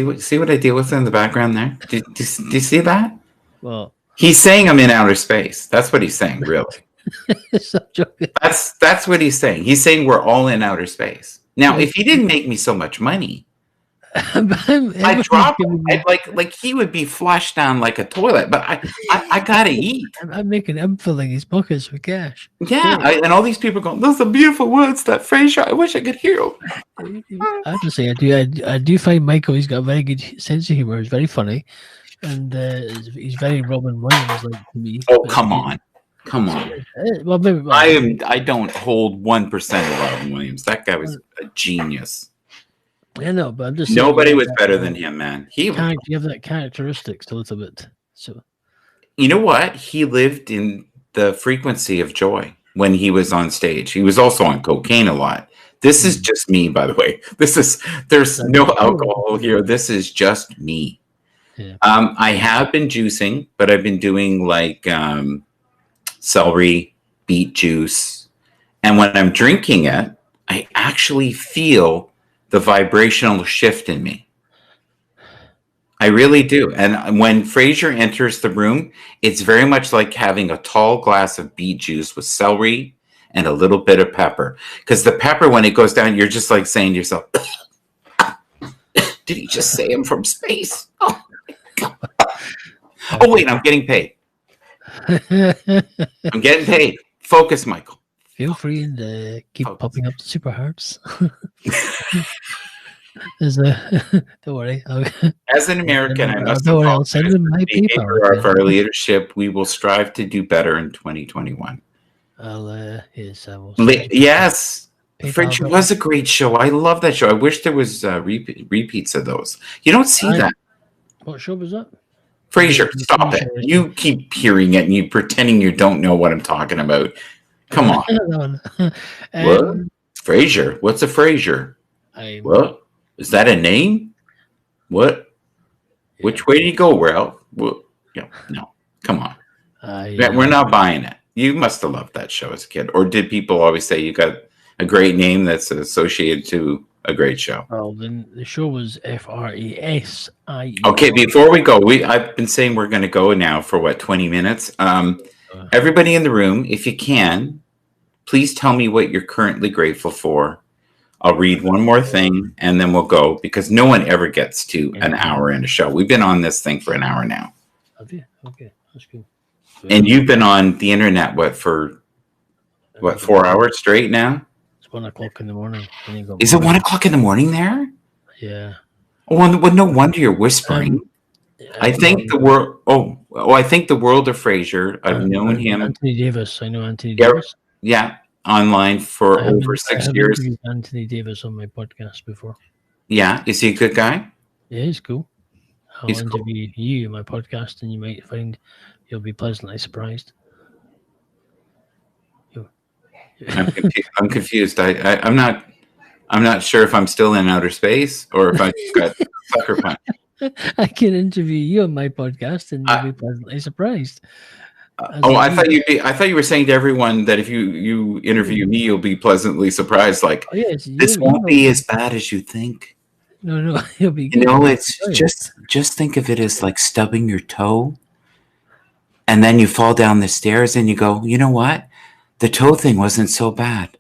what I deal with in the background there? Do you see that? Well, he's saying I'm in outer space. That's what he's saying, really. That's what he's saying. He's saying we're all in outer space. Now, if he didn't make me so much money, I'd drop him. Like he would be flushed down like a toilet. But I gotta eat. I'm filling his pockets with cash. Yeah, and all these people going, "Those are beautiful words, that Fraser. I wish I could hear them." I have to say, I do find Michael. He's got a very good sense of humor. He's very funny, and he's very Robin Williams like to me. Oh, come on. Well, maybe, I don't hold 1% of Robin Williams. That guy was a genius. I know, but I'm just nobody was better than him, man. You have that characteristics a little bit. So you know what? He lived in the frequency of joy when he was on stage. He was also on cocaine a lot. This is just me, by the way. There's no alcohol here. This is just me. Yeah. I have been juicing, but I've been doing like celery, beet juice. And when I'm drinking it, I actually feel the vibrational shift in me. I really do. And when Fraser enters the room, it's very much like having a tall glass of beet juice with celery and a little bit of pepper. Because the pepper, when it goes down, you're just like saying to yourself, did he just say I'm from space? Oh, my God. Oh wait, I'm getting paid. I'm getting paid. Focus, Michael. Feel free and keep Oh. popping up the super hearts. Don't worry. As an American, I must don't worry, I'll apologize send for them my the behavior PayPal. of our leadership. We will strive to do better in 2021. Yes, I will. Send you Yes, PayPal. Frasier was a great show. I love that show. I wish there was repeats of those. You don't see that. What show was that? Frasier, stop it. You keep hearing it and you pretending you don't know what I'm talking about. Come on. What? Frasier? What's a Frasier? What? Is that a name? What? Yeah. Which way do you go, Ralph? Well, yeah, no. Come on. We're not buying it. You must have loved that show as a kid. Or did people always say you got a great name that's associated to a great show? Well, then the show was Fresie. Okay, before we go, I've been saying we're going to go now for 20 minutes. Everybody in the room, if you can, please tell me what you're currently grateful for. I'll read one more thing and then we'll go because no one ever gets to an hour in a show. We've been on this thing for an hour now. Have you? Okay, that's cool. And you've been on the internet, for 4 hours straight now? It's 1 o'clock in the morning. Is it 1 o'clock in the morning there? Yeah. Oh, well, no wonder you're whispering. I think the world. I think the world of Frasier. I've known him. Anthony Davis. I know Anthony Davis. Yeah, online for over 6 years. I've interviewed Anthony Davis on my podcast before. Yeah, is he a good guy? Yeah, he's cool. I'll interview you in my podcast, and you might find you'll be pleasantly surprised. I'm confused. I'm not sure if I'm still in outer space or if I just got sucker punched. I can interview you on my podcast, and you'll be pleasantly surprised. I thought you were saying to everyone that if you interview me, you'll be pleasantly surprised. Like, this won't be as bad as you think. No, you'll be good. It's just think of it as like stubbing your toe, and then you fall down the stairs, and you go, you know what? The toe thing wasn't so bad.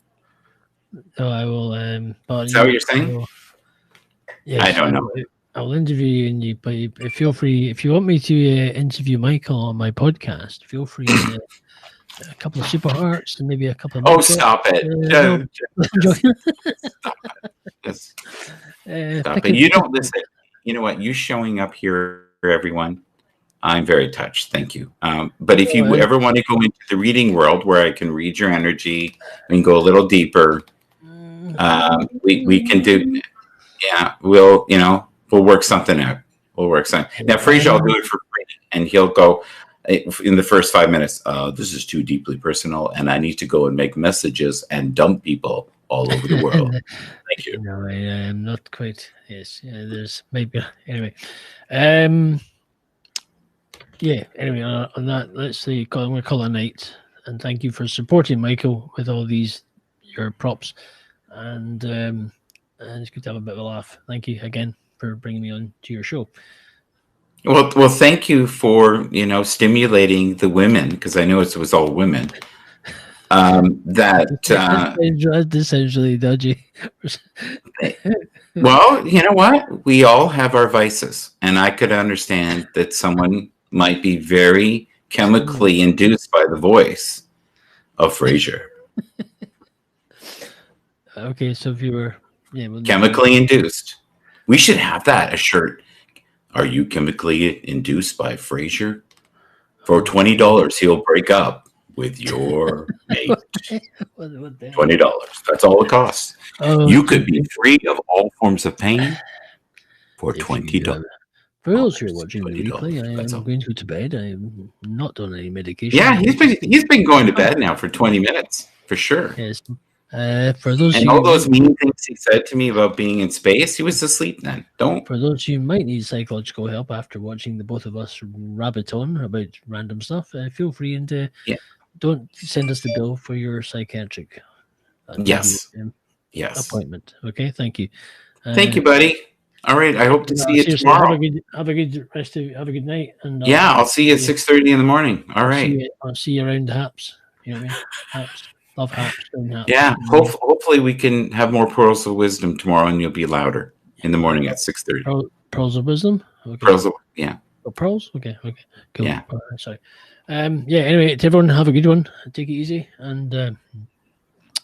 So I will. Is that what you're saying? Yes, I don't know. I'll interview you, and you. But feel free if you want me to interview Michael on my podcast. Feel free. A couple of super hearts and maybe a couple of. Oh, stop it! Stop it! Stop it! You don't listen. You know what? You showing up here, everyone. I'm very touched. Thank you. But if you ever want to go into the reading world where I can read your energy and go a little deeper, we can do. Yeah, we'll work something out. We'll work something. Now, Frasier, I'll do it for free, and he'll go in the first 5 minutes. This is too deeply personal, and I need to go and make messages and dump people all over the world. Thank you. No, I am not quite. Yes, there's maybe anyway. Yeah, anyway, on that, let's see. I'm going to call it a night. And thank you for supporting Michael with all your props. And it's good to have a bit of a laugh. Thank you again for bringing me on to your show. Well, thank you for, stimulating the women, because I know it was all women. That's essentially dodgy. Well, you know what? We all have our vices. And I could understand that someone might be very chemically induced by the voice of Frasier. Okay, so if you were chemically induced, we should have that, a shirt. Are you chemically induced by Frasier? For $20, he'll break up with your mate. $20. That's all it costs. You could be free of all forms of pain for $20. For those who are watching the replay, I am going to go to bed. I am not on any medication. Yeah, he's been going to bed now for 20 minutes, for sure. Yes. For those and all those mean things he said to me about being in space, he was asleep then. For those who might need psychological help after watching the both of us rabbit on about random stuff, feel free and don't send us the bill for your psychiatric appointment. Okay, thank you. Thank you, buddy. All right, I hope to see you tomorrow. Have a good rest of. Have a good night. And I'll see you at 6:30 in the morning. All right. I'll see you around the Haps. You know what I mean? Haps. Love Haps. Haps. Yeah. Hopefully we can have more pearls of wisdom tomorrow, and you'll be louder in the morning at 6:30. Pearls of wisdom. Okay. Pearls. Pearls. Okay. Cool. Yeah. Sorry. Anyway, to everyone, have a good one. Take it easy, and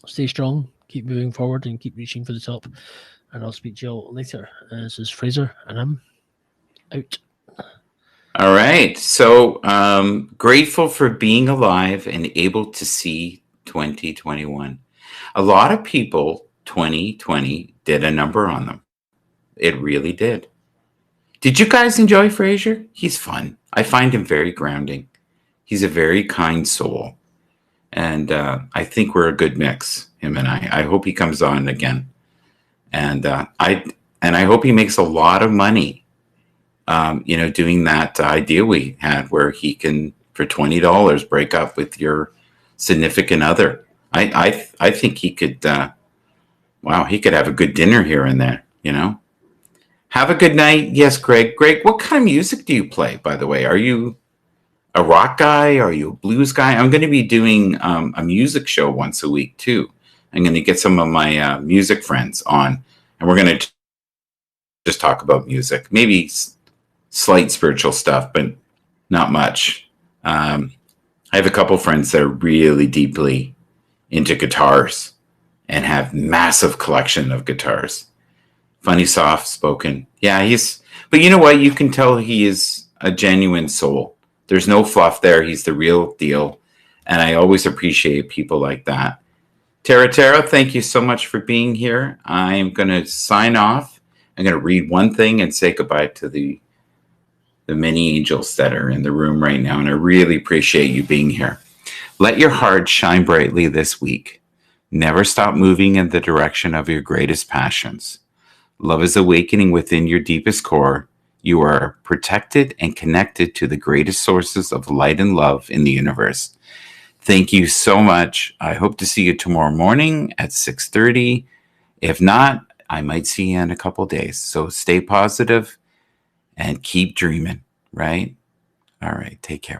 stay strong, keep moving forward, and keep reaching for the top. And I'll speak to you all later. This is Fraser, and I'm out. All right. So grateful for being alive and able to see 2021. A lot of people, 2020 did a number on them. It really did. Did you guys enjoy Fraser? He's fun. I find him very grounding. He's a very kind soul. And I think we're a good mix, him and I. I hope he comes on again. And I hope he makes a lot of money, doing that idea we had where he can, for $20, break up with your significant other. I think he could, he could have a good dinner here and there, Have a good night. Yes, Greg. Greg, what kind of music do you play, by the way? Are you a rock guy? Are you a blues guy? I'm going to be doing a music show once a week, too. I'm going to get some of my music friends on, and we're going to just talk about music. Maybe slight spiritual stuff, but not much. I have a couple friends that are really deeply into guitars and have massive collection of guitars. Funny, soft spoken. Yeah, but you know what? You can tell he is a genuine soul. There's no fluff there. He's the real deal. And I always appreciate people like that. Tara, thank you so much for being here. I'm going to sign off. I'm going to read one thing and say goodbye to the many angels that are in the room right now. And I really appreciate you being here. Let your heart shine brightly this week. Never stop moving in the direction of your greatest passions. Love is awakening within your deepest core. You are protected and connected to the greatest sources of light and love in the universe. Thank you so much. I hope to see you tomorrow morning at 6:30. If not, I might see you in a couple days. So stay positive and keep dreaming, right? All right. Take care.